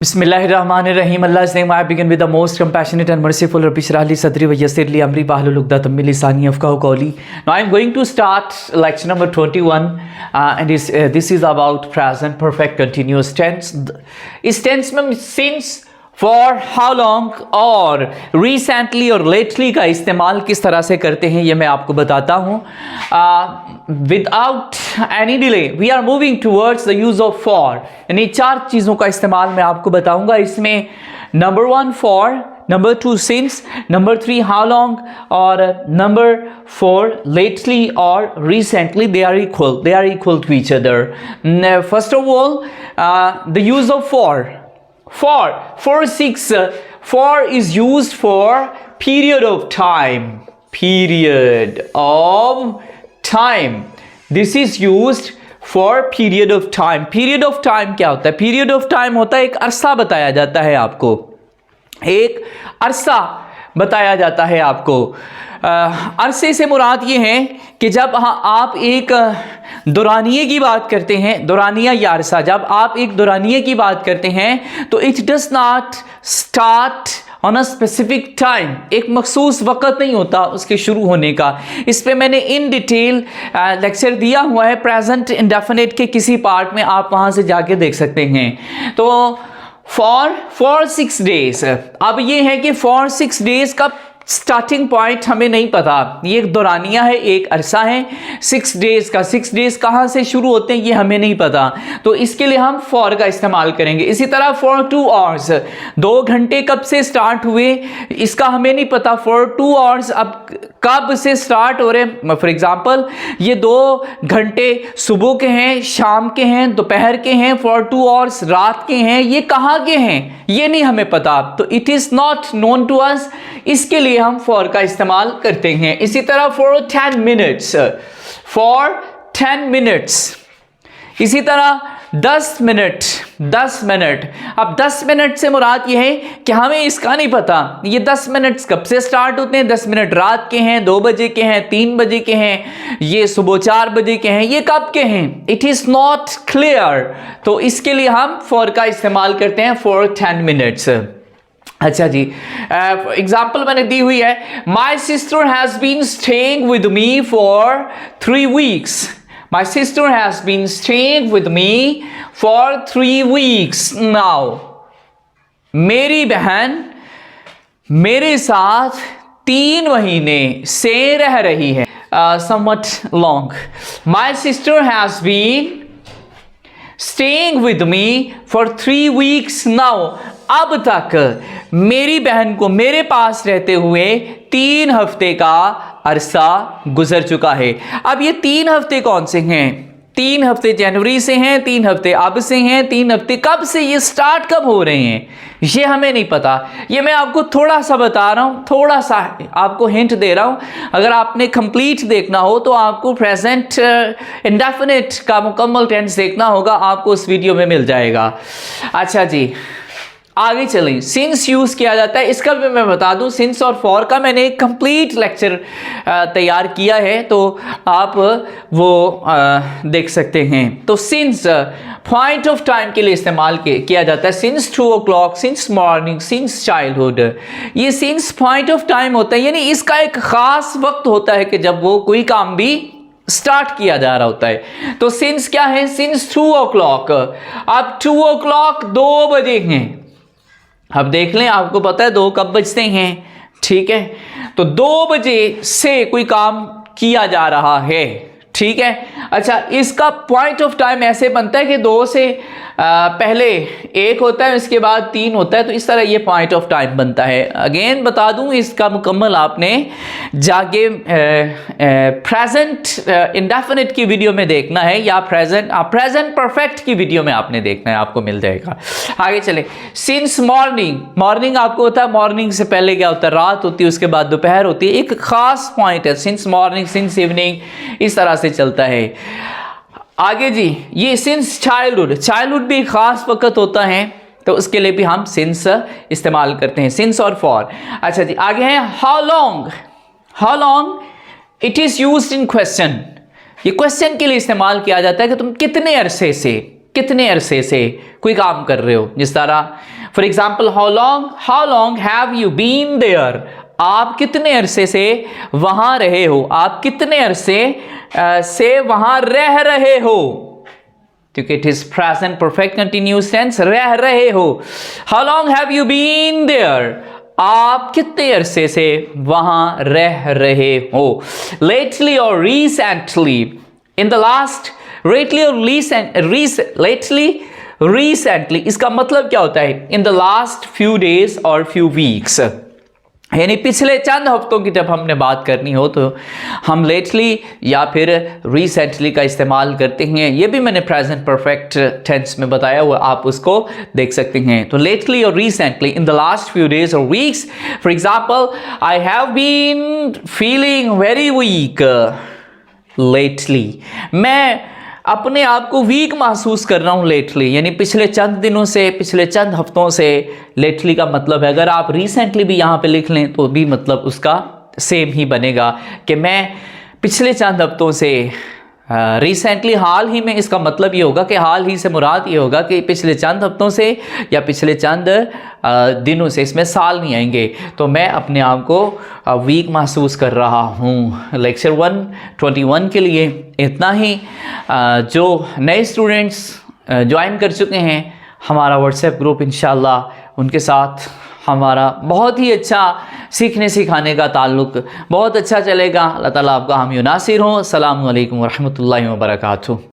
Bismillahirrahmanirrahim. Allah's name I begin with the most compassionate and merciful. Rabbi shrah li sadri wa yassir li amri wahlul uqdatam min lisani yafqahu qawli. Now I'm going to start lecture number 21 and this is about present perfect continuous tense. इस tense में since, for, how long और recently और lately का इस्तेमाल किस तरह से करते हैं ये मैं आपको बताता हूँ. Without any delay we are moving towards the use of for. यानी चार चीज़ों का इस्तेमाल मैं आपको बताऊंगा. इसमें number 1 for, number 2 since, number 3 how long और नंबर 4 lately और recently. They are equal to each other. First of all the use of for 6. For is used for period of time. This is used for period of time. Period of time क्या होता है? Period of time होता है एक अरसा बताया जाता है आपको. एक अरसा बताया जाता है आपको. अरसे से मुराद ये है कि जब आप एक दौरानिये की बात करते हैं, दौरानिया या अरसा, जब आप एक दौरानिये की बात करते हैं तो it does not start on a specific time. एक मखसूस वक़्त नहीं होता उसके शुरू होने का. इस पे मैंने इन डिटेल लेक्चर दिया हुआ है प्रेजेंट इंडेफिनिट के किसी पार्ट में, आप वहाँ से जाके देख सकते हैं. तो फॉर 6 डेज. अब ये है कि फॉर 6 डेज का स्टार्टिंग पॉइंट हमें नहीं पता. ये एक दौरानिया है, एक अरसा है 6 डेज का. 6 डेज कहाँ से शुरू होते हैं ये हमें नहीं पता, तो इसके लिए हम फॉर का इस्तेमाल करेंगे. इसी तरह फॉर 2 आवर्स, 2 घंटे कब से स्टार्ट हुए इसका हमें नहीं पता. फॉर 2 आवर्स अब कब से स्टार्ट हो रहे हैं. फॉर एग्जाम्पल ये 2 घंटे सुबह के हैं, शाम के हैं, दोपहर के हैं. फॉर 2 आवर्स रात के हैं. ये कहाँ के हैं ये नहीं हमें पता, तो it is not known to us. इसके लिए हम फॉर का इस्तेमाल करते हैं. इसी तरह फॉर 10 मिनट्स, फॉर 10 मिनट्स. इसी तरह 10 मिनट. अब 10 मिनट से मुराद ये है कि हमें इसका नहीं पता ये 10 मिनट कब से स्टार्ट होते हैं. 10 मिनट रात के हैं, 2 बजे के हैं, 3 बजे के हैं, ये सुबह 4 बजे के हैं, ये कब के हैं. इट इज़ नॉट क्लियर, तो इसके लिए हम फॉर का इस्तेमाल करते हैं फॉर 10 मिनट्स. अच्छा जी, एग्जाम्पल मैंने दी हुई है. My sister has been staying with me for 3 weeks. My sister has been staying with me for 3 weeks now. मेरी बहन मेरे साथ 3 महीने से रह रही है. Somewhat long. My sister has been staying with me for 3 weeks now. अब तक मेरी बहन को मेरे पास रहते हुए 3 हफ्ते का अरसा गुजर चुका है. अब ये 3 हफ्ते कौन से हैं? 3 हफ्ते जनवरी से हैं, 3 हफ्ते अब से हैं, 3 हफ्ते कब से, ये स्टार्ट कब हो रहे हैं ये हमें नहीं पता. ये मैं आपको थोड़ा सा बता रहा हूँ, थोड़ा सा आपको हिंट दे रहा हूँ. अगर आपने कंप्लीट देखना हो तो आपको प्रेजेंट इंडेफिनिट का मुकम्मल टेंस देखना होगा, आपको उस वीडियो में मिल जाएगा. अच्छा जी, आगे चलें. सिंस यूज़ किया जाता है, इसका भी मैं बता दूं. सिंस और फॉर का मैंने एक कंप्लीट लेक्चर तैयार किया है, तो आप वो देख सकते हैं. तो सिंस पॉइंट ऑफ टाइम के लिए इस्तेमाल किया जाता है. Since 2 o'clock, since morning, since childhood. ये सिंस पॉइंट ऑफ टाइम होता है, यानी इसका एक ख़ास वक्त होता है कि जब वो कोई काम भी स्टार्ट किया जा रहा होता है. तो सिंस क्या है? Since 2 o'clock. अब 2 o'clock 2 बजे हैं. अब देख लें, आपको पता है 2 कब बजते हैं, ठीक है. तो 2 बजे से कोई काम किया जा रहा है, ठीक है. अच्छा, इसका पॉइंट ऑफ टाइम ऐसे बनता है कि 2 से पहले 1 होता है, इसके बाद 3 होता है, तो इस तरह ये पॉइंट ऑफ टाइम बनता है. अगेन बता दूं, इसका मुकम्मल आपने जाके प्रेजेंट इंडेफिनिट की वीडियो में देखना है, या प्रेजेंट परफेक्ट की वीडियो में आपने देखना है, आपको मिल जाएगा. आगे चले. सिंस मॉर्निंग आपको होता है, मॉर्निंग से पहले क्या होता है, रात होती है, उसके बाद दोपहर होती है. एक खास पॉइंट है सिंस मॉर्निंग, सिंस इवनिंग, इस तरह से चलता है. आगे जी, ये सिंस चाइल्डहुड भी एक खास वक्त होता है, तो उसके लिए भी हम सिंस इस्तेमाल करते हैं, सिंस और फॉर. अच्छा जी, आगे है how long. It is used in question. ये क्वेश्चन के लिए इस्तेमाल किया जाता है कि तुम कितने अरसे से, कितने अरसे से कोई काम कर रहे हो। जिस तरह for example how long have you been there, आप कितने अरसे से वहां रहे हो, आप कितने अरसे से वहां रह रहे हो, क्योंकि it is present perfect continuous tense, रह रहे हो। How long have you been there, आप कितने अरसे से वहां रह रहे हो। लेटली और recently, in the last, lately और रिसेंटली इसका मतलब क्या होता है, इन द लास्ट फ्यू डेज और फ्यू वीक्स, यानी पिछले चंद हफ्तों की जब हमने बात करनी हो तो हम लेटली या फिर रिसेंटली का इस्तेमाल करते हैं। ये भी मैंने प्रेजेंट परफेक्ट टेंस में बताया हुआ, आप उसको देख सकते हैं। तो लेटली और recently, in the last few days और weeks. For example, I have been feeling very weak lately, मैं अपने आप को वीक महसूस कर रहा हूँ लेटली, यानी पिछले चंद दिनों से, पिछले चंद हफ्तों से। लेटली का मतलब है, अगर आप रिसेंटली भी यहाँ पे लिख लें तो भी मतलब उसका सेम ही बनेगा कि मैं पिछले चंद हफ्तों से, रिसेंटली हाल ही में, इसका मतलब ये होगा कि हाल ही से मुराद ये होगा कि पिछले चंद हफ्तों से या पिछले चंद दिनों से, इसमें साल नहीं आएंगे। तो मैं अपने आप को वीक महसूस कर रहा हूँ। लेक्चर 121 के लिए इतना ही। जो नए स्टूडेंट्स ज्वाइन कर चुके हैं हमारा व्हाट्सएप ग्रुप, इंशाल्लाह उनके साथ हमारा बहुत ही अच्छा सीखने सिखाने का ताल्लुक़ बहुत अच्छा चलेगा। अल्लाह ताला आपका हामी नासिर हो। अस्सलामु अलैकुम व रहमतुल्लाहि व बरकातुहू।